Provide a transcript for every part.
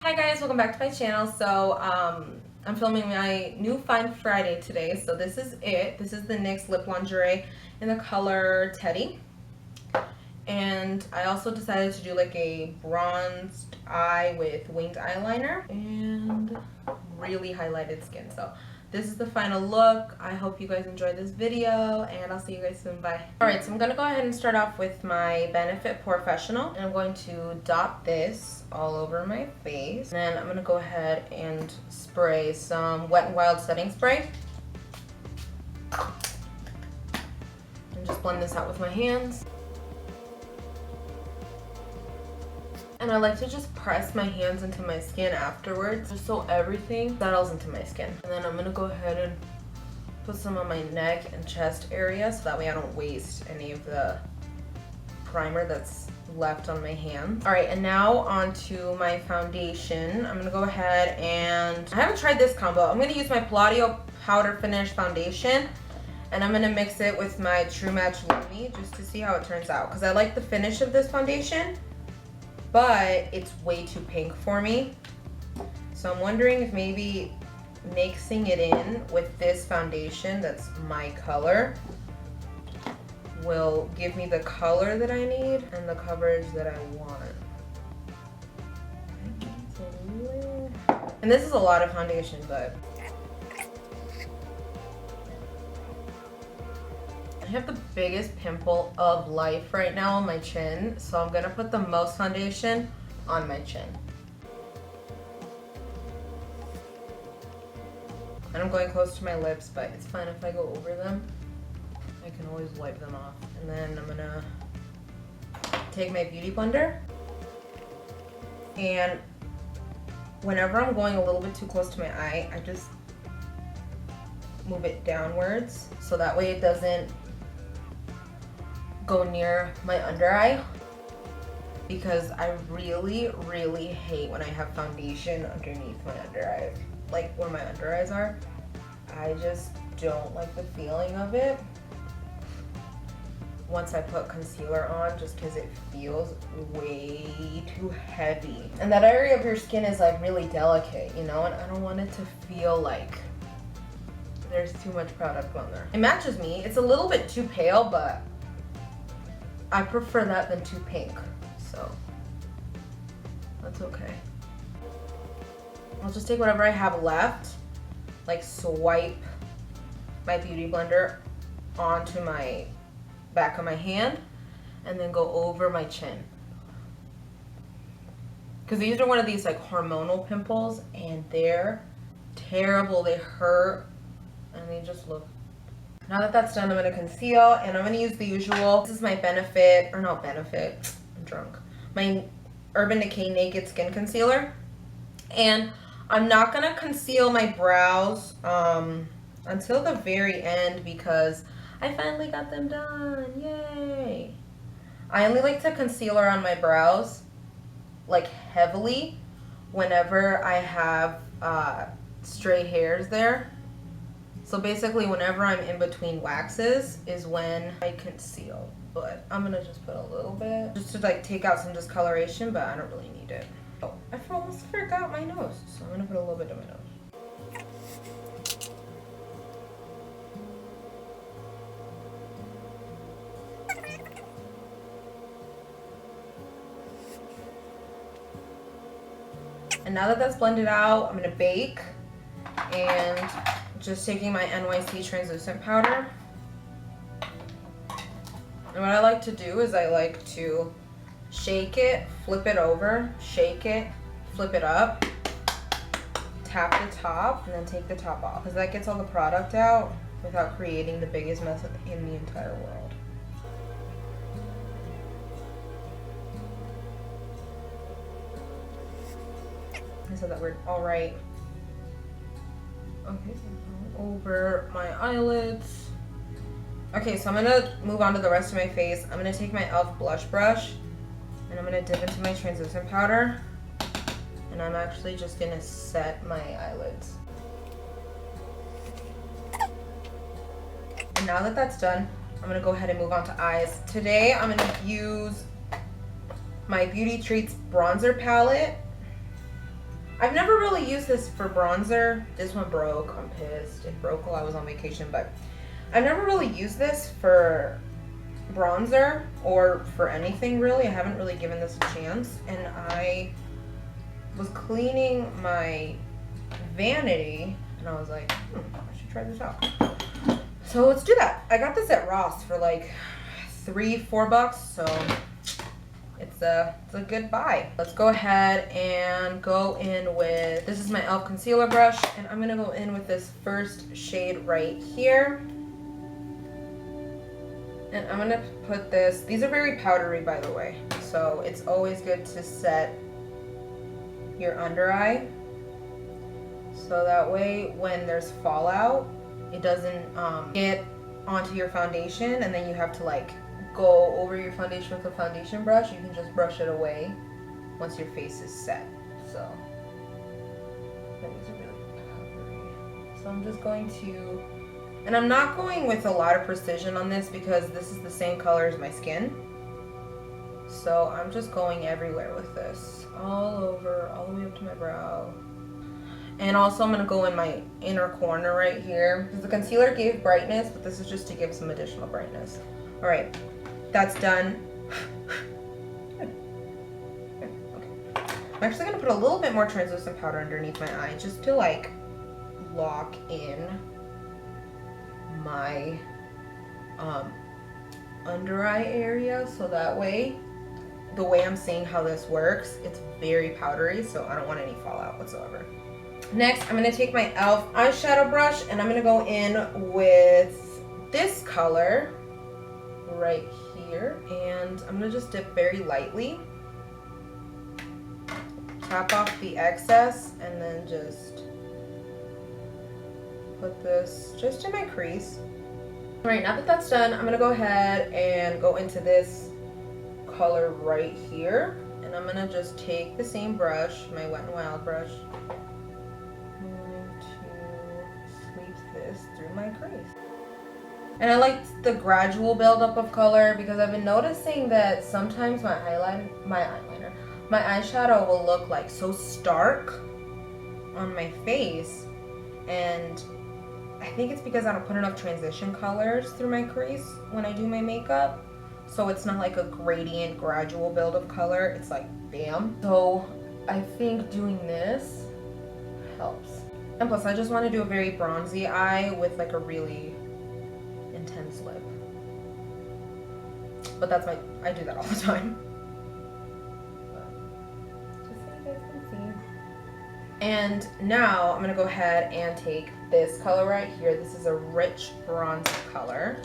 Hi guys, welcome back to my channel. So I'm filming my new Find Friday today. So this is it. This is the NYX Lip Lingerie in the color Teddy. And I also decided to do like a bronzed eye with winged eyeliner and really highlighted skin. So this is the final look. I hope you guys enjoyed this video and I'll see you guys soon. Bye. Alright, so I'm going to go ahead and start off with my Benefit Professional. And I'm going to dot this all over my face. And then I'm going to go ahead and spray some Wet n Wild setting spray. And just blend this out with my hands. And I like to just press my hands into my skin afterwards, just so everything settles into my skin. And then I'm gonna go ahead and put some on my neck and chest area so that way I don't waste any of the primer that's left on my hands. All right, and now onto my foundation. I'm gonna go ahead and, I haven't tried this combo. I'm gonna use my Palladio Powder Finish Foundation and I'm gonna mix it with my True Match Lumi just to see how it turns out. Because I like the finish of this foundation, but it's way too pink for me. So I'm wondering if maybe mixing it in with this foundation that's my color will give me the color that I need and the coverage that I want. And this is a lot of foundation, but I have the biggest pimple of life right now on my chin, so I'm gonna put the most foundation on my chin. And I'm going close to my lips, but it's fine if I go over them. I can always wipe them off. And then I'm gonna take my beauty blender, and whenever I'm going a little bit too close to my eye, I just move it downwards so that way it doesn't go near my under eye, because I really hate when I have foundation underneath my under eye, like where my under eyes are. I just don't like the feeling of it once I put concealer on, just because it feels way too heavy. And that area of your skin is like really delicate, you know, and I don't want it to feel like there's too much product on there. It matches me. It's a little bit too pale, but I prefer that than too pink, so that's okay. I'll just take whatever I have left, like swipe my beauty blender onto my back of my hand and then go over my chin. Because these are one of these like hormonal pimples and they're terrible, they hurt, and they just look. Now that that's done, I'm going to conceal, and I'm going to use the usual. This is my Benefit, or not Benefit, I'm drunk. My Urban Decay Naked Skin Concealer. And I'm not going to conceal my brows until the very end because I finally got them done. Yay! I only like to concealer on my brows, like heavily, whenever I have stray hairs there. So basically whenever I'm in between waxes is when I conceal. But I'm gonna just put a little bit just to like take out some discoloration, but I don't really need it. Oh, I almost forgot my nose, so I'm gonna put a little bit on my nose. And now that that's blended out, I'm gonna bake, and just taking my NYX translucent powder. And what I like to do is I like to shake it, flip it over, shake it, flip it up, tap the top, and then take the top off, because that gets all the product out without creating the biggest mess in the entire world. I said that word. All right. Okay, over my eyelids. Okay, so I'm gonna move on to the rest of my face. I'm gonna take my e.l.f. blush brush and I'm gonna dip into my translucent powder, and I'm actually just gonna set my eyelids. And now that that's done, I'm gonna go ahead and move on to eyes. Today I'm gonna use my Beauty Treats bronzer palette I've never really used this for bronzer. This one broke. I'm pissed. It broke while I was on vacation, but I've never really used this for bronzer or for anything really. I haven't really given this a chance, and I was cleaning my vanity and I was like, I should try this out. So let's do that. I got this at Ross for like $3-4, so it's a good buy. Let's go ahead and go in with, this is my e.l.f. concealer brush, and I'm gonna go in with this first shade right here. And I'm gonna put this, these are very powdery by the way, so it's always good to set your under eye, so that way when there's fallout, it doesn't get onto your foundation and then you have to like go over your foundation with a foundation brush. You can just brush it away once your face is set. So these are really powdery. So I'm just going to, and I'm not going with a lot of precision on this because this is the same color as my skin. So I'm just going everywhere with this, all over, all the way up to my brow. And also I'm gonna go in my inner corner right here, because the concealer gave brightness, but this is just to give some additional brightness. All right, that's done. Okay. I'm actually gonna put a little bit more translucent powder underneath my eye, just to like lock in my under eye area, so that way, the way I'm seeing how this works, it's very powdery, so I don't want any fallout whatsoever. Next, I'm gonna take my e.l.f. eyeshadow brush and I'm gonna go in with this color right here, and I'm gonna just dip very lightly, tap off the excess, and then just put this just in my crease. All right, now that that's done, I'm gonna go ahead and go into this color right here, and I'm gonna just take the same brush, my Wet n Wild brush, I'm going to sweep this through my crease. And I like the gradual buildup of color because I've been noticing that sometimes my eyeshadow will look like so stark on my face, and I think it's because I don't put enough transition colors through my crease when I do my makeup. So it's not like a gradient, gradual build of color. It's like, bam. So I think doing this helps. And plus, I just want to do a very bronzy eye with like a really intense lip. But that's I do that all the time. But just so you guys can see. And now I'm gonna go ahead and take this color right here. This is a rich bronze color.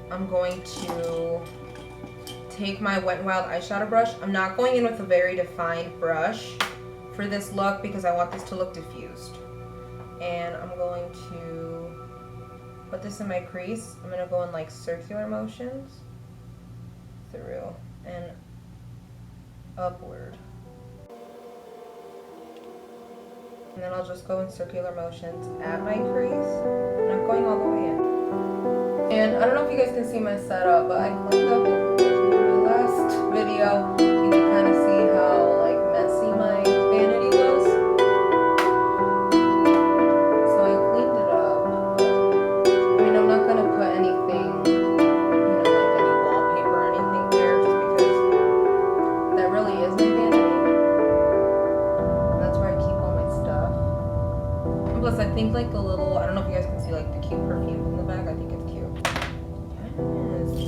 I'm going to take my Wet n Wild eyeshadow brush. I'm not going in with a very defined brush for this look because I want this to look diffused. And I'm going to put this in my crease. I'm going to go in like circular motions through and upward. And then I'll just go in circular motions at my crease. I'm not going all the way in. And I don't know if you guys can see my setup, but I cleaned up in my last video. You can kind of see how like messy my vanity was. So I cleaned it up. I mean, I'm not gonna put anything, like any wallpaper or anything there, just because that really is my vanity. And that's where I keep all my stuff. And plus, I think like the little, I don't know if you guys can see like the cute perfume in the back. I think it's cute.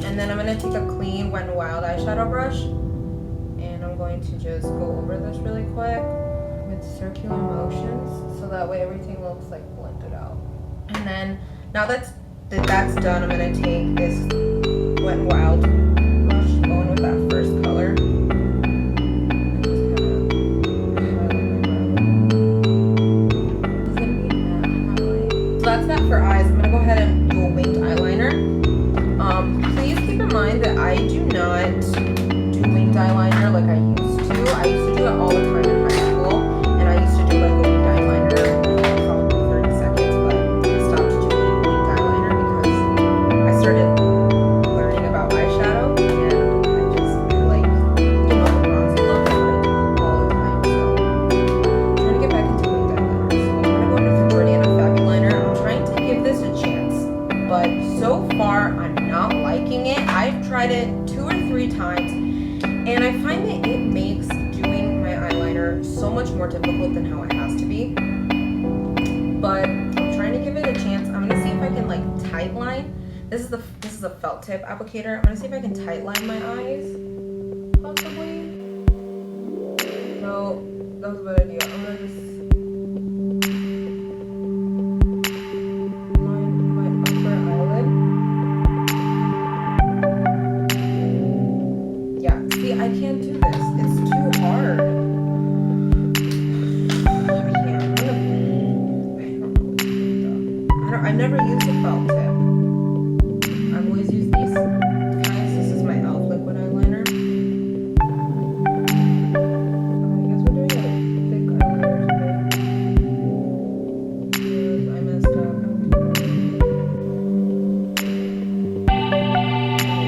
And then I'm going to take a clean Wet n Wild eyeshadow brush and I'm going to just go over this really quick with circular motions so that way everything looks like blended out. And then now that's done, I'm going to take this Wet n Wild brush, go in with that first color. And just kind of highlight. It's going to be matte highlight. So that's that for eyes. I'm going to go ahead and do a winged eyeliner. Please keep in mind that I do not do winged eyeliner like I used to. I used to do it all the time in high school, and I used to do like a winged eyeliner probably 30 seconds, but I stopped doing winged eyeliner because I started learning about eyeshadow. eyeliner. It's so much more difficult than how it has to be. But I'm trying to give it a chance. I'm gonna see if I can like tight line. This is a felt tip applicator. I'm gonna see if I can tight line my eyes, possibly. No, that was a bad idea. I'm gonna just line my upper eyelid. Yeah, see, I can't do this. It's too hard. I've never used a felt tip. I've always used these guys. This is my e.l.f. liquid eyeliner. I guess we're doing a thick eyeliner today. Because I messed up.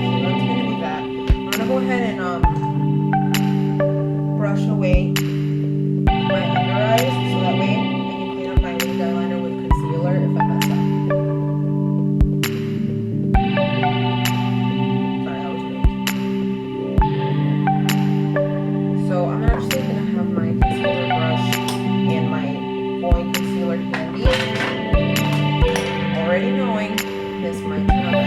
So that's gonna be that. I'm gonna go ahead and brush away my under eyes so that way I can clean up my winged eyeliner with concealer if I mess up. So I'm actually going to have my concealer brush and my blowing concealer handy. Already knowing this might come in.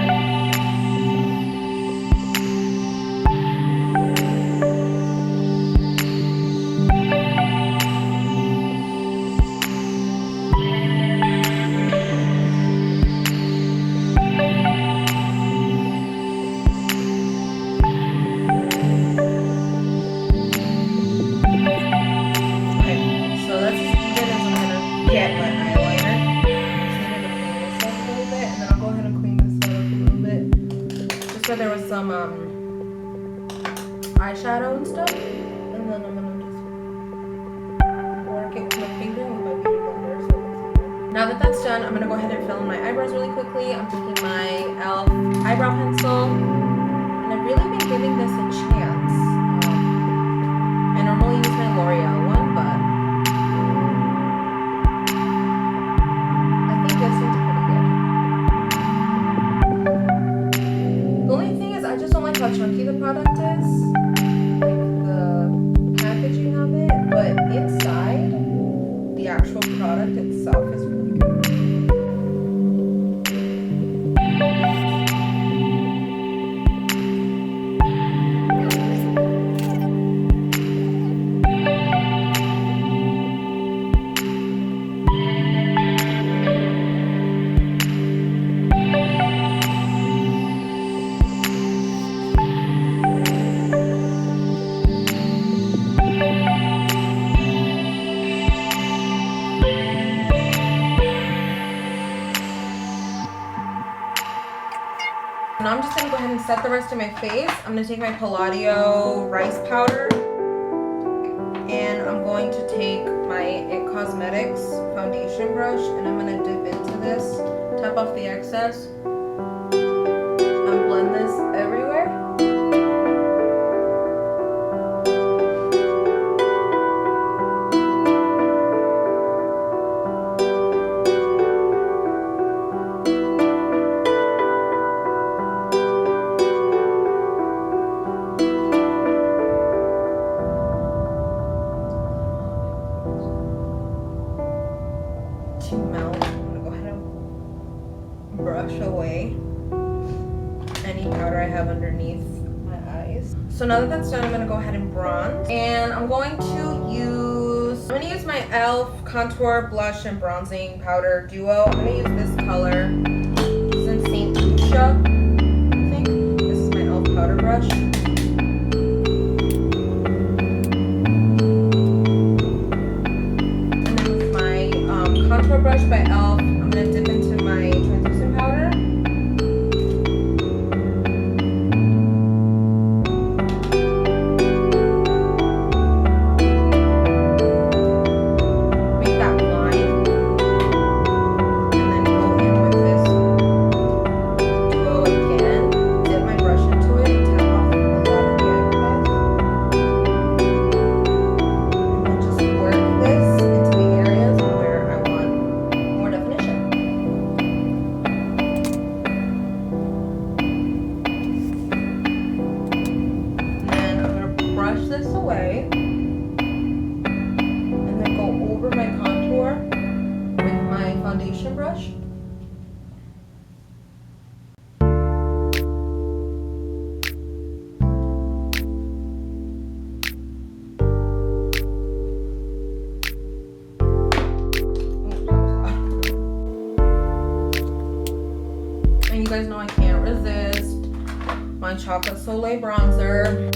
There was some eyeshadow and stuff, and then I'm gonna just work it with my finger with my beauty blender. So now that that's done, I'm gonna go ahead and fill in my eyebrows really quickly. I'm taking my e.l.f. eyebrow pencil, and I've really been giving this a chance. I normally use my L'Oreal one, but I think this one's pretty good. The only thing is, I just don't like how chunky the product is, like the packaging of it, but inside, the actual product itself is really good. Now I'm just going to go ahead and set the rest of my face. I'm going to take my Palladio rice powder, and I'm going to take my IT Cosmetics foundation brush, and I'm going to dip into this, tap off the excess, and blend this everywhere. To melt, I'm going to go ahead and brush away any powder I have underneath my eyes. So now that that's done, I'm going to go ahead and bronze. And I'm going to use my e.l.f. contour, blush, and bronzing powder duo. I'm going to use this color. It's in St. Lucia, I think. This is my e.l.f. powder brush. Contour brush by e.l.f. I'm going to dip into my translucent powder. Make that line. And then go in with this duo again. Dip my brush into it. Tap off a lot of the excess. And then just work this into the areas where I want more guys know I can't resist my Chocolate Soleil bronzer.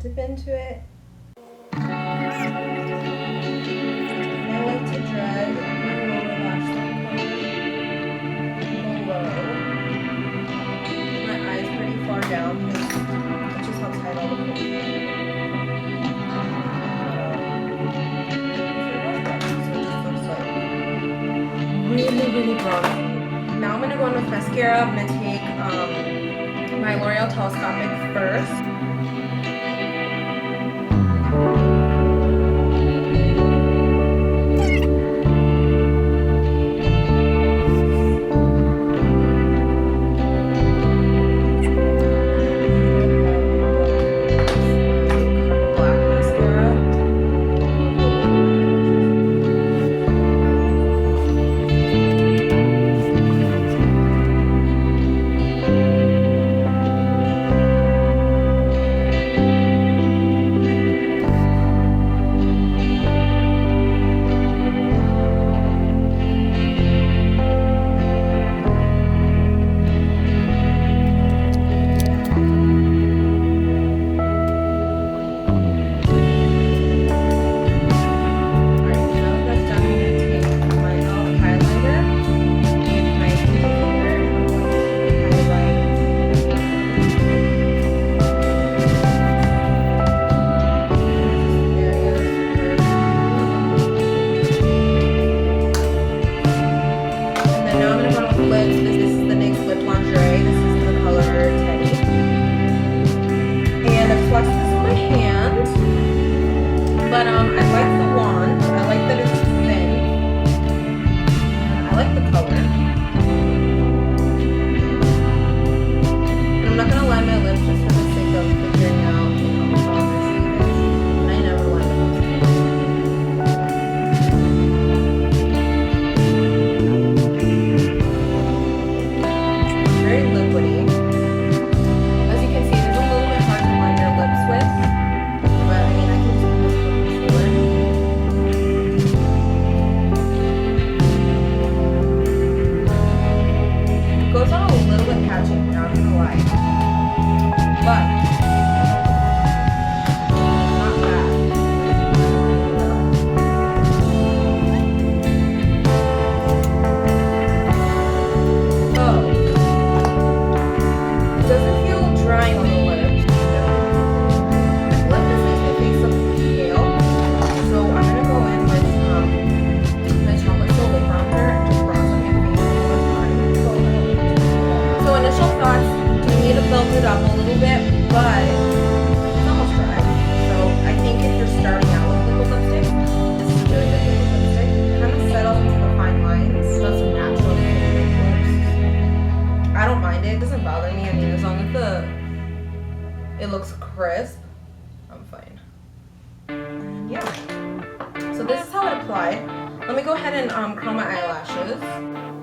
Dip into it. I like to drag my lower lash line color below. My eye's pretty far down because that's just how tight all the pins are. Really bronzy. Now I'm gonna go in with mascara. I'm gonna take my L'Oreal Telescopic first. This is the NYX Lip Lingerie. This is the color Teddy. And I flex this in my hand. But I like the wand. I like that it's thin. And I like the color. And I'm not gonna line my lips just for the sake of figuring out, you know, how messy it is. And I never line my lips. Very liquidy. As you can see, there's a little bit hard to line your lips with, but I mean, I can just put this with concealer. but it's almost dry. So I think if you're starting out with liquid lipstick, this is a really good liquid lipstick. It kind of settles into the fine lines. So that's some natural lips. I don't mind it. It doesn't bother me. I mean, as long as it looks crisp, I'm fine. And yeah. So this is how it applied. Let me go ahead and curl my eyelashes.